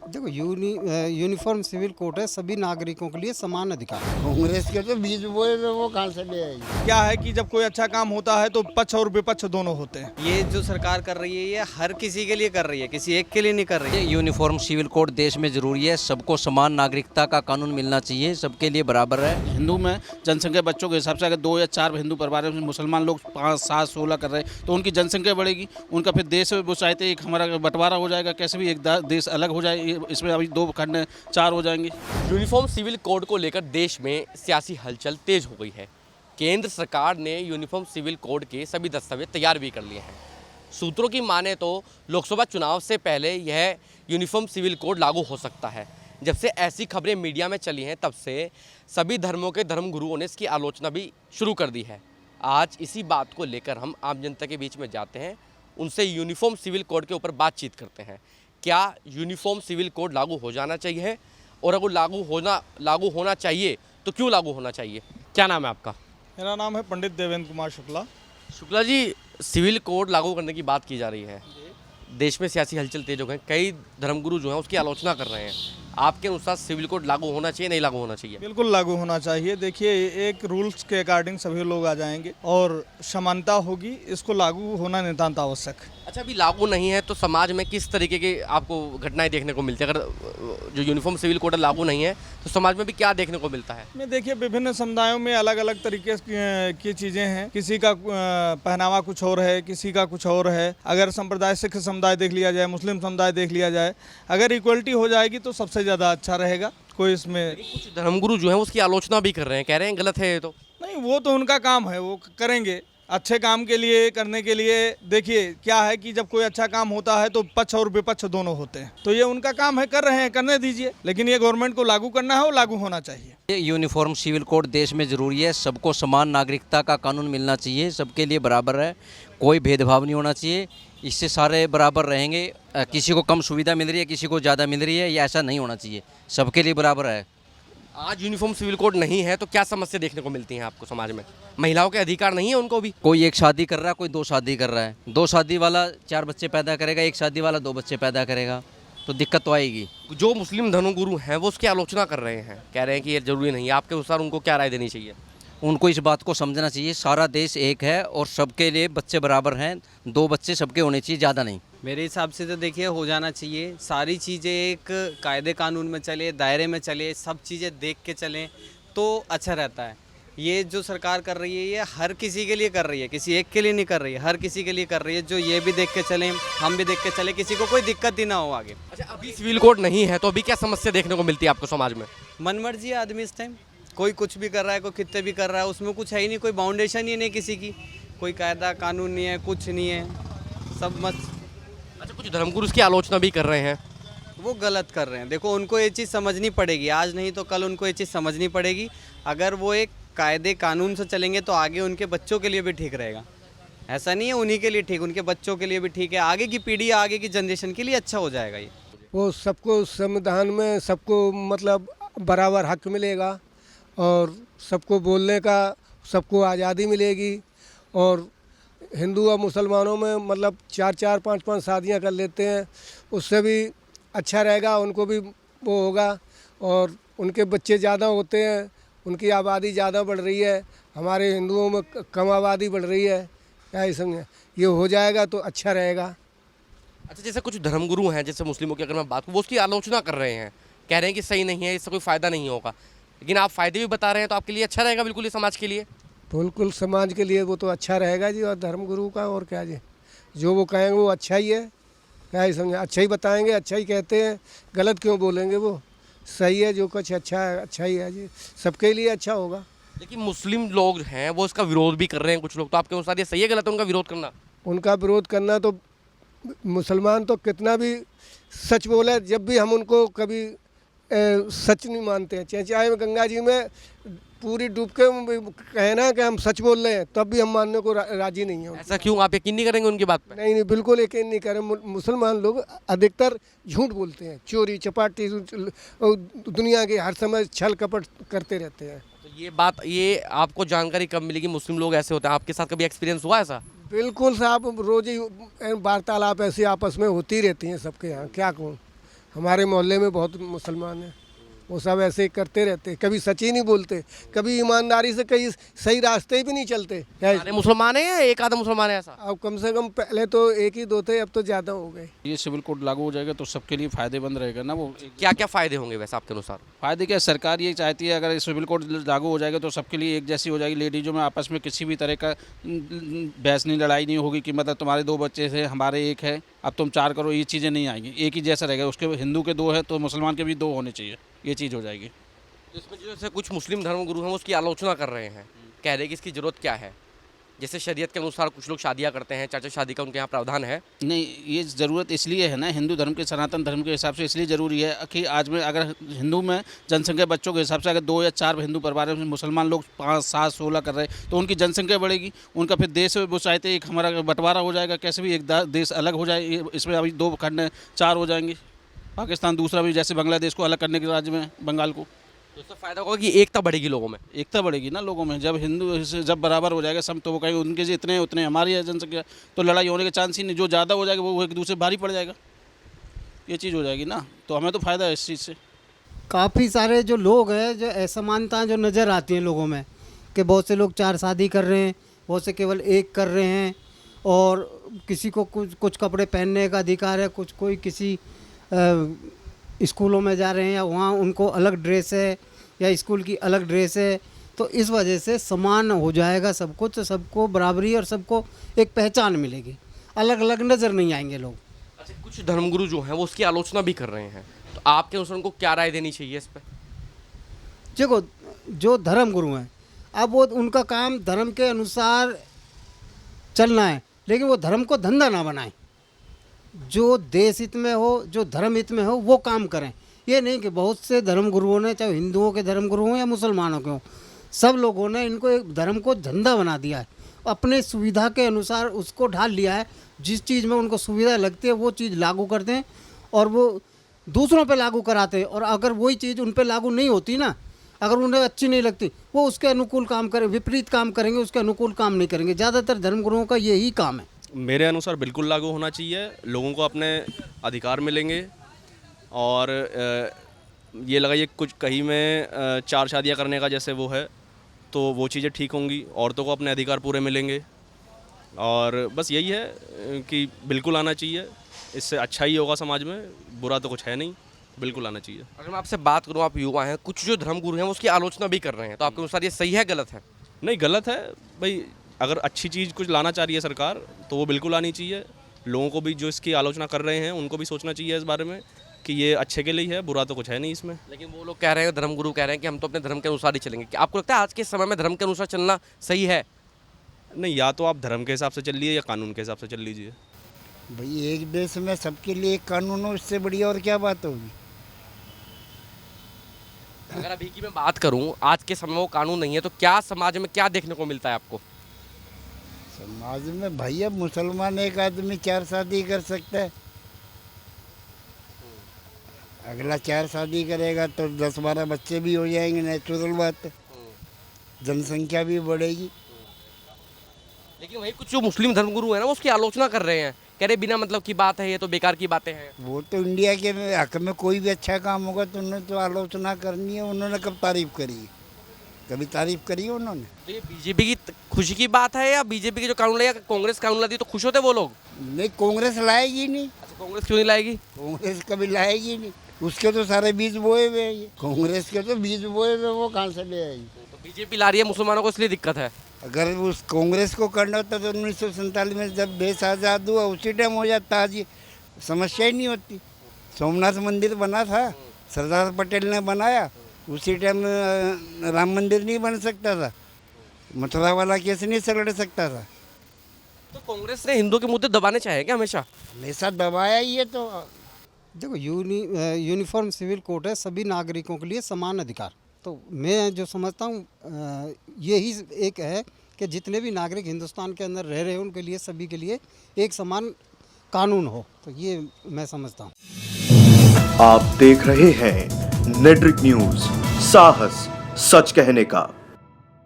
देखो uniform civil code है, सभी नागरिकों के लिए समान अधिकार। कांग्रेस के तो बीज बोए थे, वो कहाँ से ले आएगी। क्या है कि जब कोई अच्छा काम होता है तो पक्ष और विपक्ष दोनों होते हैं। ये जो सरकार कर रही है ये हर किसी के लिए कर रही है, किसी एक के लिए नहीं कर रही है। यूनिफॉर्म सिविल कोड देश में जरूरी है, सबको समान नागरिकता का कानून मिलना चाहिए, सबके लिए बराबर है। हिंदू में जनसंख्या बच्चों के हिसाब से अगर 2 या 4 हिंदू परिवार में मुसलमान लोग 5, 7, 16 कर रहे हैं तो उनकी जनसंख्या बढ़ेगी, उनका फिर देश वो चाहते एक हमारा बंटवारा हो जाएगा, कैसे भी एक देश अलग हो जाए। इसमें अभी 2 खंड 4 हो जाएंगे। यूनिफॉर्म सिविल कोड को लेकर देश में सियासी हलचल तेज हो गई है। केंद्र सरकार ने यूनिफॉर्म सिविल कोड के सभी दस्तावेज तैयार भी कर लिए हैं। सूत्रों की माने तो लोकसभा चुनाव से पहले यह यूनिफॉर्म सिविल कोड लागू हो सकता है। जब से ऐसी खबरें मीडिया में चली हैं तब से सभी धर्मों के धर्मगुरुओं ने इसकी आलोचना भी शुरू कर दी है। आज इसी बात को लेकर हम आम जनता के बीच में जाते हैं, उनसे यूनिफॉर्म सिविल कोड के ऊपर बातचीत करते हैं। क्या यूनिफॉर्म सिविल कोड लागू हो जाना चाहिए, और अगर लागू होना चाहिए तो क्यों लागू होना चाहिए? क्या नाम है आपका? मेरा नाम है पंडित देवेंद्र कुमार शुक्ला। शुक्ला जी, सिविल कोड लागू करने की बात की जा रही है, देश में सियासी हलचल तेज हो गए, कई धर्मगुरु जो हैं उसकी आलोचना कर रहे हैं। आपके अनुसार सिविल कोड लागू होना चाहिए, नहीं लागू होना चाहिए? बिल्कुल लागू होना चाहिए। देखिए, एक रूल्स के अकॉर्डिंग सभी लोग आ जाएंगे और समानता होगी, इसको लागू होना नितांत आवश्यक। अच्छा, अभी लागू नहीं है तो समाज में किस तरीके की आपको घटनाएं देखने को मिलती है? अगर जो यूनिफॉर्म सिविल कोड लागू नहीं है तो समाज में भी क्या देखने को मिलता है? में देखिए, विभिन्न समुदायों में अलग अलग तरीके की चीज़ें हैं। किसी का पहनावा कुछ और है, किसी का कुछ और है। अगर संप्रदाय सिख समुदाय देख लिया जाए, मुस्लिम समुदाय देख लिया जाए, अगर इक्वलिटी हो जाएगी तो सबसे ज़्यादा अच्छा रहेगा। कोई इसमें कुछ धर्मगुरु जो हैं उसकी आलोचना भी कर रहे हैं, कह रहे हैं गलत है ये तो। नहीं, वो तो उनका काम है, वो करेंगे अच्छे काम के लिए, करने के लिए। देखिए, क्या है कि जब कोई अच्छा काम होता है तो पक्ष और विपक्ष दोनों होते हैं, तो ये उनका काम है, कर रहे हैं, करने दीजिए। लेकिन ये गवर्नमेंट को लागू करना है, वो लागू होना चाहिए। यूनिफॉर्म सिविल कोड देश में जरूरी है, सबको समान नागरिकता का कानून मिलना चाहिए, सबके लिए बराबर है, कोई भेदभाव नहीं होना चाहिए। इससे सारे बराबर रहेंगे। किसी को कम सुविधा मिल रही है, किसी को ज़्यादा मिल रही है, ये ऐसा नहीं होना चाहिए, सबके लिए बराबर है। आज यूनिफॉर्म सिविल कोड नहीं है तो क्या समस्या देखने को मिलती है आपको समाज में? महिलाओं के अधिकार नहीं है उनको भी? कोई एक शादी कर रहा है, कोई 2 शादी कर रहा है। 2 शादी वाला 4 बच्चे पैदा करेगा, एक शादी वाला 2 बच्चे पैदा करेगा, तो दिक्कत तो आएगी। जो मुस्लिम धर्मगुरु हैं वो उसकी आलोचना कर रहे हैं, कह रहे हैं कि ये जरूरी नहीं है। आपके अनुसार उनको क्या राय देनी चाहिए? उनको इस बात को समझना चाहिए, सारा देश एक है और सबके लिए बच्चे बराबर हैं। 2 बच्चे सबके होने चाहिए, ज़्यादा नहीं। मेरे हिसाब से तो देखिए हो जाना चाहिए। सारी चीज़ें एक कायदे कानून में चले, दायरे में चले, सब चीज़ें देख के चलें तो अच्छा रहता है। ये जो सरकार कर रही है ये हर किसी के लिए कर रही है, किसी एक के लिए नहीं कर रही है, हर किसी के लिए कर रही है। जो ये भी देख के चलें, हम भी देख के चलें, किसी को कोई दिक्कत ही ना हो आगे। अच्छा, अभी सिविल कोड नहीं है तो अभी क्या समस्या देखने को मिलती है आपको समाज में? मनमर्जी है आदमी इस टाइम, कोई कुछ भी कर रहा है, कोई कितने भी कर रहा है, उसमें कुछ है ही नहीं, कोई बाउंडेशन ही नहीं किसी की, कोई कायदा कानून नहीं है, कुछ नहीं है, सब मत। अच्छा, कुछ धर्मगुरु उसकी आलोचना भी कर रहे हैं। वो गलत कर रहे हैं। देखो, उनको ये चीज़ समझनी पड़ेगी, आज नहीं तो कल उनको ये चीज़ समझनी पड़ेगी। अगर वो एक कायदे कानून से चलेंगे तो आगे उनके बच्चों के लिए भी ठीक रहेगा। ऐसा नहीं है उन्हीं के लिए ठीक, उनके बच्चों के लिए भी ठीक है, आगे की पीढ़ी, आगे की जनरेशन के लिए अच्छा हो जाएगा ये। वो सबको संविधान में सबको मतलब बराबर हक मिलेगा और सबको बोलने का सबको आज़ादी मिलेगी। और हिंदू और मुसलमानों में मतलब 4-4, 5-5 शादियां कर लेते हैं, उससे भी अच्छा रहेगा, उनको भी वो होगा। और उनके बच्चे ज़्यादा होते हैं, उनकी आबादी ज़्यादा बढ़ रही है, हमारे हिंदुओं में कम आबादी बढ़ रही है। क्या ही समझे, ये हो जाएगा तो अच्छा रहेगा। अच्छा, जैसे कुछ धर्मगुरु हैं, जैसे मुस्लिमों की अगर मैं बात करूँ, वो उसकी आलोचना कर रहे हैं, कह रहे हैं कि सही नहीं है, इससे कोई फ़ायदा नहीं होगा। लेकिन आप फ़ायदे भी बता रहे हैं तो आपके लिए अच्छा रहेगा बिल्कुल, ये समाज के लिए? बिल्कुल समाज के लिए वो तो अच्छा रहेगा जी, और धर्मगुरु का और क्या जी, जो वो कहेंगे वो अच्छा ही है। क्या ही समझे, अच्छा ही बताएंगे, अच्छा ही कहते हैं, गलत क्यों बोलेंगे? वो सही है, जो कुछ अच्छा है अच्छा ही है जी, सबके लिए अच्छा होगा। लेकिन मुस्लिम लोग हैं वो इसका विरोध भी कर रहे हैं कुछ लोग, तो आपके अनुसार ये सही है गलत है उनका विरोध करना? उनका विरोध करना तो, मुसलमान तो कितना भी सच बोले, जब भी हम उनको कभी सच नहीं मानते हैं। चाहे गंगा जी में पूरी डूब के कहना कि हम सच बोल रहे हैं, तब भी हम मानने को राजी नहीं हैं। ऐसा क्यों? आप यकीन नहीं करेंगे उनकी बात पे? नहीं नहीं, बिल्कुल यकीन नहीं करें। मुसलमान लोग अधिकतर झूठ बोलते हैं, चोरी चपाटी, दुनिया के हर समय छल कपट करते रहते हैं। तो ये आपको जानकारी कब मिलेगी? मुस्लिम लोग ऐसे होते हैं, आपके साथ कभी एक्सपीरियंस हुआ ऐसा? बिल्कुल साहब, रोज ही वार्तालाप ऐसी आपस में होती रहती हैं सबके यहाँ, क्या कहूँ। हमारे मोहल्ले में बहुत मुसलमान हैं, वो सब ऐसे ही करते रहते, कभी सच ही नहीं बोलते, कभी ईमानदारी से कहीं सही रास्ते भी नहीं चलते। सारे मुसलमान हैं या एक आधा मुसलमान है ऐसा? अब कम से कम पहले तो एक ही दो थे, अब तो ज़्यादा हो गए। ये सिविल कोड लागू हो जाएगा तो सबके लिए फ़ायदेमंद रहेगा ना। वो क्या क्या फ़ायदे होंगे वैसे आपके अनुसार? फ़ायदे क्या, सरकार ये चाहती है अगर सिविल कोड लागू हो जाएगा तो सबके लिए एक जैसी हो जाएगी। लेडीज़ों में आपस में किसी भी तरह का बहस नहीं, लड़ाई नहीं होगी कि मतलब तुम्हारे 2 बच्चे थे हमारे 1 है, अब तुम 4 करो, ये चीज़ें नहीं आएंगी। एक ही जैसा रहेगा, उसके हिंदू के 2 है तो मुसलमान के भी 2 होने चाहिए, ये चीज़ हो जाएगी। तो इसमें जो जैसे कुछ मुस्लिम धर्मगुरु हैं वो उसकी आलोचना कर रहे हैं, कह रहे हैं कि इसकी ज़रूरत क्या है। जैसे शरीयत के अनुसार कुछ लोग शादियां करते हैं, चाचा शादी का उनके यहाँ प्रावधान है। नहीं, ये ज़रूरत इसलिए है ना, हिंदू धर्म के सनातन धर्म के हिसाब से इसलिए ज़रूरी है कि आज में अगर हिंदू में जनसंख्या बच्चों के हिसाब से अगर 2 या 4 हिंदू परिवार में मुसलमान लोग 5, 7, 16 कर रहे हैं तो उनकी जनसंख्या बढ़ेगी, उनका फिर देश वो चाहते एक हमारा बंटवारा हो जाएगा, कैसे भी एक देश अलग हो जाए। इसमें अभी 2 खंड 4 हो जाएंगे, पाकिस्तान दूसरा भी, जैसे बांग्लादेश को अलग करने के राज्य में बंगाल को। तो इससे फ़ायदा होगा कि एकता बढ़ेगी लोगों में। एकता बढ़ेगी ना लोगों में, जब हिंदू जब बराबर हो जाएगा सब, तो वो कहेंगे उनके जितने उतने हमारी है जनसंख्या, तो लड़ाई होने के चांस ही नहीं। जो ज़्यादा हो जाएगा वो एक दूसरे भारी पड़ जाएगा, ये चीज़ हो जाएगी ना, तो हमें तो फ़ायदा है इस चीज़ से। काफ़ी सारे जो लोग हैं, जो असमानताएं जो नज़र आती हैं लोगों में, कि बहुत से लोग 4 शादी कर रहे हैं, बहुत से केवल 1 कर रहे हैं, और किसी को कुछ कपड़े पहनने का अधिकार है, कोई किसी स्कूलों में जा रहे हैं या वहाँ उनको अलग ड्रेस है या स्कूल की अलग ड्रेस है। तो इस वजह से समान हो जाएगा सब कुछ, तो सबको बराबरी और सबको एक पहचान मिलेगी, अलग अलग नज़र नहीं आएंगे लोग। अच्छा, कुछ धर्मगुरु जो हैं वो उसकी आलोचना भी कर रहे हैं, तो आपके अनुसार उनको क्या राय देनी चाहिए इस पर? देखो, जो धर्म गुरु हैं, अब वो उनका काम धर्म के अनुसार चलना है, लेकिन वो धर्म को धंधा ना बनाएं। जो देश हित में हो, जो धर्म हित में हो, वो काम करें। ये नहीं कि बहुत से धर्म गुरुओं ने, चाहे हिंदुओं के धर्म गुरु हों या मुसलमानों के हों, सब लोगों ने इनको एक धर्म को धंधा बना दिया है, अपने सुविधा के अनुसार उसको ढाल लिया है। जिस चीज़ में उनको सुविधा लगती है वो चीज़ लागू करते हैं और वो दूसरों पे लागू कराते हैं, और अगर वही चीज़ उन पे लागू नहीं होती ना, अगर उन्हें अच्छी नहीं लगती, वो उसके अनुकूल काम करें, विपरीत काम करेंगे, उसके अनुकूल काम नहीं करेंगे। ज़्यादातर धर्मगुरुओं का यही काम है। मेरे अनुसार बिल्कुल लागू होना चाहिए, लोगों को अपने अधिकार मिलेंगे। और ये लगाइए कुछ कहीं में 4 शादियां करने का जैसे वो है, तो वो चीज़ें ठीक होंगी, औरतों को अपने अधिकार पूरे मिलेंगे। और बस यही है कि बिल्कुल आना चाहिए, इससे अच्छा ही होगा समाज में, बुरा तो कुछ है नहीं, बिल्कुल आना चाहिए। अगर मैं आपसे बात करूँ, आप युवा हैं, कुछ जो धर्मगुरु हैं वो उसकी आलोचना भी कर रहे हैं, तो आपके अनुसार ये सही है गलत है? नहीं, गलत है भाई। अगर अच्छी चीज़ कुछ लाना चाह रही है सरकार तो वो बिल्कुल आनी चाहिए। लोगों को भी जो इसकी आलोचना कर रहे हैं उनको भी सोचना चाहिए इस बारे में कि ये अच्छे के लिए है, बुरा तो कुछ है नहीं इसमें। लेकिन वो लोग कह रहे हैं, धर्मगुरु कह रहे हैं कि हम तो अपने धर्म के अनुसार ही चलेंगे। क्या आपको लगता है आज के समय में धर्म के अनुसार चलना सही है? नहीं, या तो आप धर्म के हिसाब से चल लीजिए या कानून के हिसाब से चल लीजिए। भाई एक देश में सबके लिए एक कानून हो, इससे बढ़िया और क्या बात होगी। अगर अभी की मैं बात करूं, आज के समय में वो कानून नहीं है, तो क्या समाज में क्या देखने को मिलता है आपको? समाज में भाई अब मुसलमान एक आदमी 4 शादी कर सकता है, अगला 4 शादी करेगा तो 10-12 बच्चे भी हो जाएंगे, नेचुरल बात है, जनसंख्या भी बढ़ेगी। लेकिन वही कुछ जो मुस्लिम धर्मगुरु है ना, वो उसकी आलोचना कर रहे हैं, कह रहे बिना मतलब की बात है, ये तो बेकार की बातें हैं। वो तो इंडिया के हक में कोई भी अच्छा काम होगा तो उन्होंने तो आलोचना करनी है। उन्होंने कब तारीफ करी है? कभी तारीफ करी है उन्होंने? तो ये बीजेपी की खुशी की बात है या बीजेपी के जो कानून लाया, कांग्रेस कानून लाती तो खुश होते वो लोग? नहीं, कांग्रेस लाएगी नहीं। अच्छा, कांग्रेस क्यों नहीं लाएगी? कांग्रेस कभी लाएगी नहीं, उसके तो सारे बीज बोए हुए हैं। कांग्रेस के तो बीज बोए हुए, वो कहाँ से ले आएगी? तो बीजेपी ला रही है मुसलमानों को, इसलिए दिक्कत है। अगर उस कांग्रेस को करना होता तो 1947 में जब देश आज़ाद हुआ उसी टाइम हो जाता, आज ये समस्या ही नहीं होती। सोमनाथ मंदिर बना था, सरदार पटेल ने बनाया, उसी टाइम राम मंदिर नहीं बन सकता था, मथुरा वाला केस नहीं से लड़ सकता था। तो कांग्रेस ने हिंदुओं के मुद्दे दबाने चाहे क्या हमेशा? हमेशा दबाया ही है। तो देखो, यूनिफॉर्म सिविल कोड है, सभी नागरिकों के लिए समान अधिकार। तो मैं जो समझता हूँ यही एक है कि जितने भी नागरिक हिंदुस्तान के अंदर रह रहे हैं उनके लिए, सभी के लिए एक समान कानून हो, तो ये मैं समझता हूँ। आप देख रहे हैं नेट्रिक न्यूज, साहस सच कहने का।